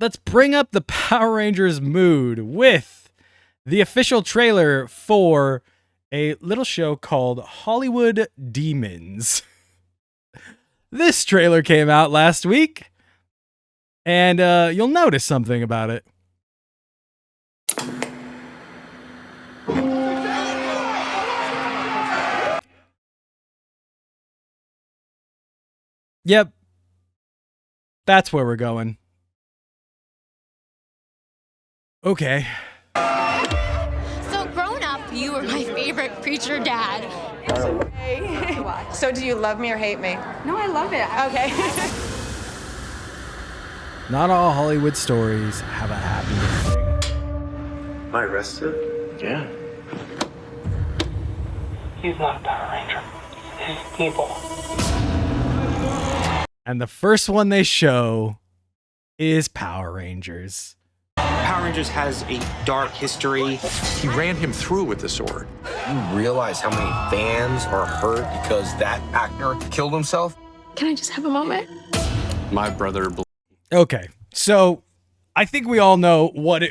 let's bring up the Power Rangers mood with the official trailer for a little show called Hollywood Demons. This trailer came out last week, and you'll notice something about it. Yep. That's where we're going. Okay. So growing up, you were my favorite preacher dad. So do you love me or hate me? No, I love it. Okay. Not all Hollywood stories have a happy ending. Am I arrested? Yeah. He's not a Power Ranger. He's evil. And the first one they show is Power Rangers. Power Rangers has a dark history. He ran him through with the sword. You realize how many fans are hurt because that actor killed himself? Can I just have a moment? My brother... Okay, so I think we all know what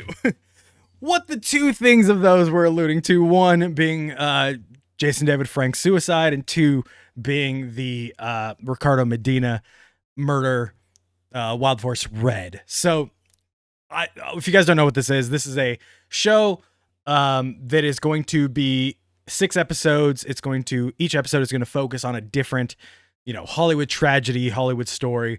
the two things of those were alluding to. One being Jason David Frank's suicide, and two being the Ricardo Medina murder, Wild Force Red. So if you guys don't know what this is a show that is going to be 6 episodes. Each episode is going to focus on a different, Hollywood tragedy, Hollywood story.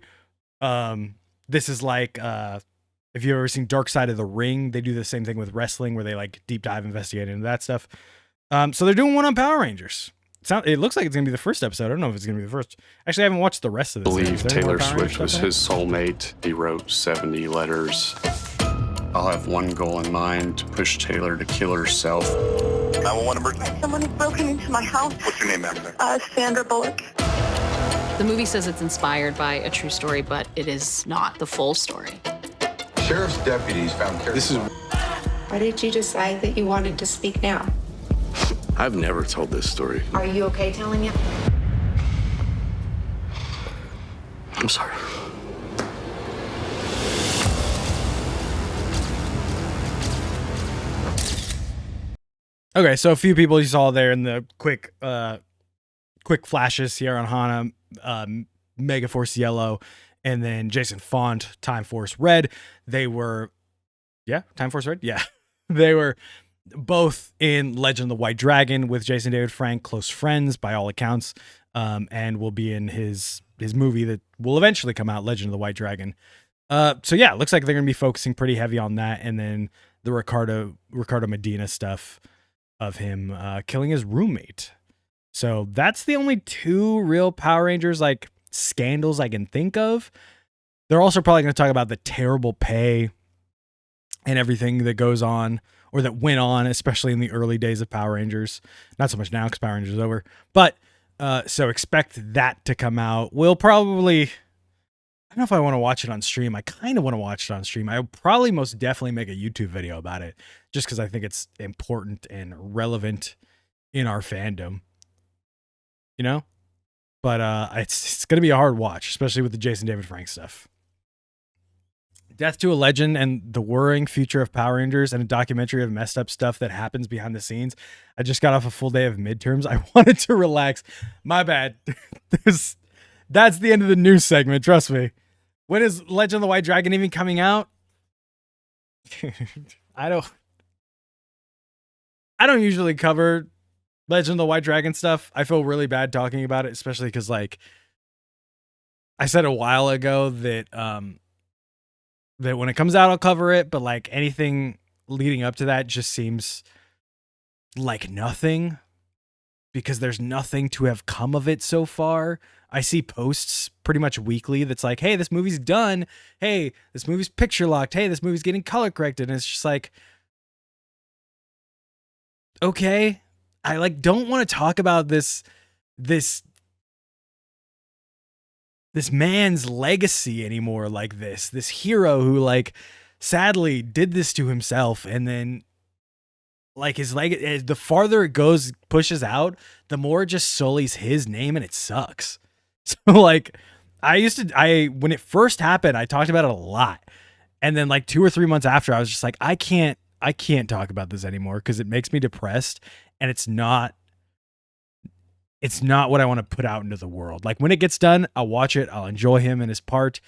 This is like, if you've ever seen Dark Side of the Ring, they do the same thing with wrestling where they like deep dive investigate into that stuff. So they're doing one on Power Rangers. It looks like it's going to be the first episode. I don't know if it's going to be the first. Actually, I haven't watched the rest of this. I believe Taylor Swift was his soulmate. He wrote 70 letters. I'll have one goal in mind, to push Taylor to kill herself. 911 emergency. Someone has broken into my house. What's your name, ma'am? Sandra Bullock. The movie says it's inspired by a true story, but it is not the full story. Sheriff's deputies found Carrie. This is... Why did you decide that you wanted to speak now? I've never told this story. Are you okay telling it? I'm sorry. Okay, so a few people you saw there in the quick flashes here on Hana, Megaforce Yellow, and then Jason Font, Time Force Red. They were, Time Force Red? Yeah. They were both in Legend of the White Dragon with Jason David Frank, close friends by all accounts, and will be in his movie that will eventually come out, Legend of the White Dragon. So yeah, it looks like they're going to be focusing pretty heavy on that, and then the Ricardo Medina stuff of him killing his roommate. So that's the only 2 real Power Rangers like scandals I can think of. They're also probably going to talk about the terrible pay and everything that goes on, or that went on, especially in the early days of Power Rangers. Not so much now because Power Rangers is over. But so expect that to come out. We'll probably, I don't know if I want to watch it on stream. I kind of want to watch it on stream. I'll probably most definitely make a YouTube video about it, just because I think it's important and relevant in our fandom. But it's going to be a hard watch, especially with the Jason David Frank stuff. Death to a Legend and the worrying future of Power Rangers, and a documentary of messed up stuff that happens behind the scenes. I just got off a full day of midterms. I wanted to relax. My bad. That's the end of the news segment. Trust me. When is Legend of the White Dragon even coming out? I don't usually cover Legend of the White Dragon stuff. I feel really bad talking about it, especially because like I said a while ago that that when it comes out, I'll cover it, but like anything leading up to that just seems like nothing, because there's nothing to have come of it so far. I see posts pretty much weekly that's like, hey, this movie's done. Hey, this movie's picture locked. Hey, this movie's getting color corrected. And it's just like, okay, I like don't want to talk about this man's legacy anymore. Like this hero who like sadly did this to himself, and then like his leg, the farther it goes, pushes out, the more it just sullies his name, and it sucks. So like when it first happened, I talked about it a lot, And then like 2 or 3 months after, I was just like, I can't talk about this anymore because it makes me depressed, and it's not what I want to put out into the world. Like when it gets done, I'll watch it. I'll enjoy him and his part.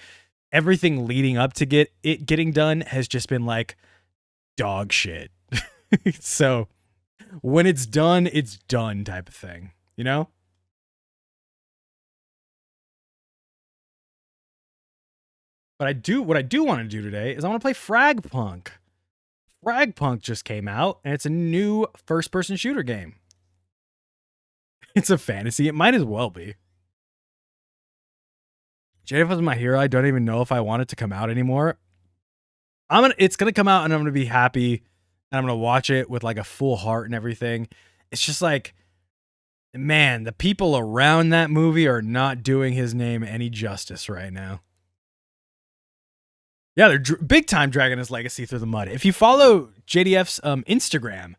Everything leading up to getting done has just been like dog shit. So when it's done type of thing, you know? But what I do want to do today is I want to play Fragpunk. Fragpunk just came out, and it's a new first-person shooter game. It's a fantasy. It might as well be. JDF was my hero. I don't even know if I want it to come out anymore. It's gonna come out, and I'm gonna be happy, and I'm gonna watch it with like a full heart and everything. It's just like, man, the people around that movie are not doing his name any justice right now. Yeah, they're big time dragging his legacy through the mud. If you follow JDF's Instagram,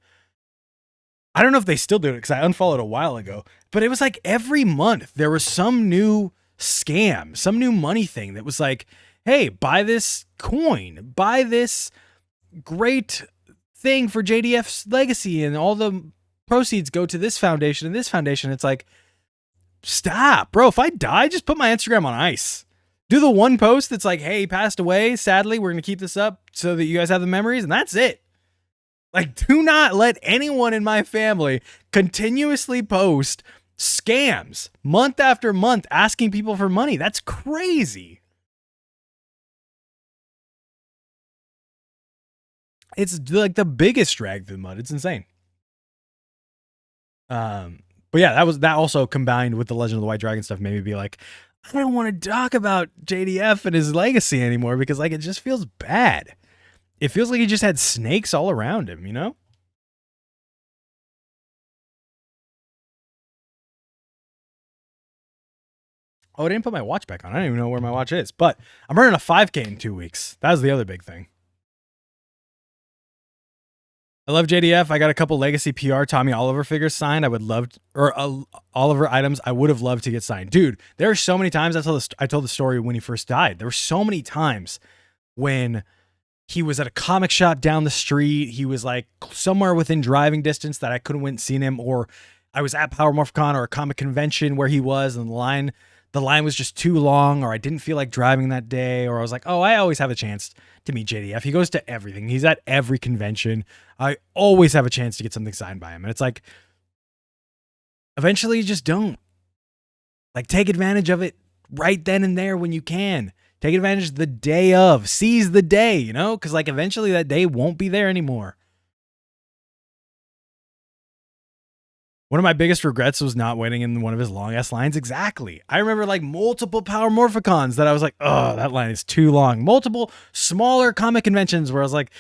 I don't know if they still do it because I unfollowed a while ago, but it was like every month there was some new scam, some new money thing that was like, hey, buy this coin, buy this great thing for JDF's legacy, and all the proceeds go to this foundation and this foundation. It's like, stop, bro. If I die, just put my Instagram on ice. Do the one post that's like, hey, he passed away. Sadly, we're going to keep this up so that you guys have the memories, and that's it. Like, do not let anyone in my family continuously post scams month after month asking people for money. That's crazy. It's like the biggest drag through the mud. It's insane. But yeah, that also combined with the Legend of the White Dragon stuff made me be like, I don't want to talk about JDF and his legacy anymore because like it just feels bad. It feels like he just had snakes all around him, you know? Oh, I didn't put my watch back on. I don't even know where my watch is, but I'm running a 5K in 2 weeks. That was the other big thing. I love JDF. I got a couple Legacy PR Tommy Oliver figures signed. I would love Oliver items I would have loved to get signed. Dude, there are so many times I told the story when he first died. There were so many times when he was at a comic shop down the street. He was like somewhere within driving distance that I couldn't went and seen him, or I was at Power Morphicon or a comic convention where he was, and the line was just too long, or I didn't feel like driving that day, or I was like, oh, I always have a chance to meet JDF. He goes to everything. He's at every convention. I always have a chance to get something signed by him. And it's like, eventually you just don't. Like, take advantage of it right then and there when you can. Take advantage the day of. Seize the day, you know? Because, like, eventually that day won't be there anymore. One of my biggest regrets was not winning in one of his long-ass lines. Exactly. I remember, like, multiple Power Morphicons that I was like, oh, that line is too long. Multiple smaller comic conventions where I was like,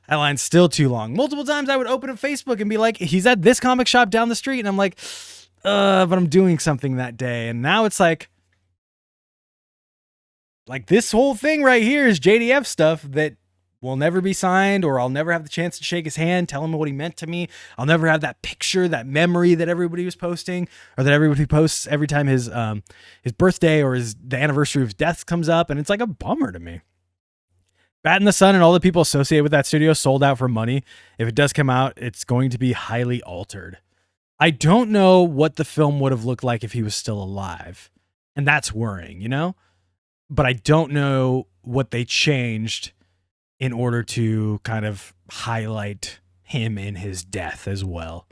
that line's still too long. Multiple times I would open up Facebook and be like, he's at this comic shop down the street. And I'm like, but I'm doing something that day. And now it's like this whole thing right here is JDF stuff that will never be signed, or I'll never have the chance to shake his hand, tell him what he meant to me. I'll never have that picture, that memory that everybody was posting, or that everybody posts every time his birthday or the anniversary of his death comes up. And it's like a bummer to me. Bat in the Sun and all the people associated with that studio sold out for money. If it does come out, it's going to be highly altered. I don't know what the film would have looked like if he was still alive. And that's worrying, you know? But I don't know what they changed in order to kind of highlight him in his death as well.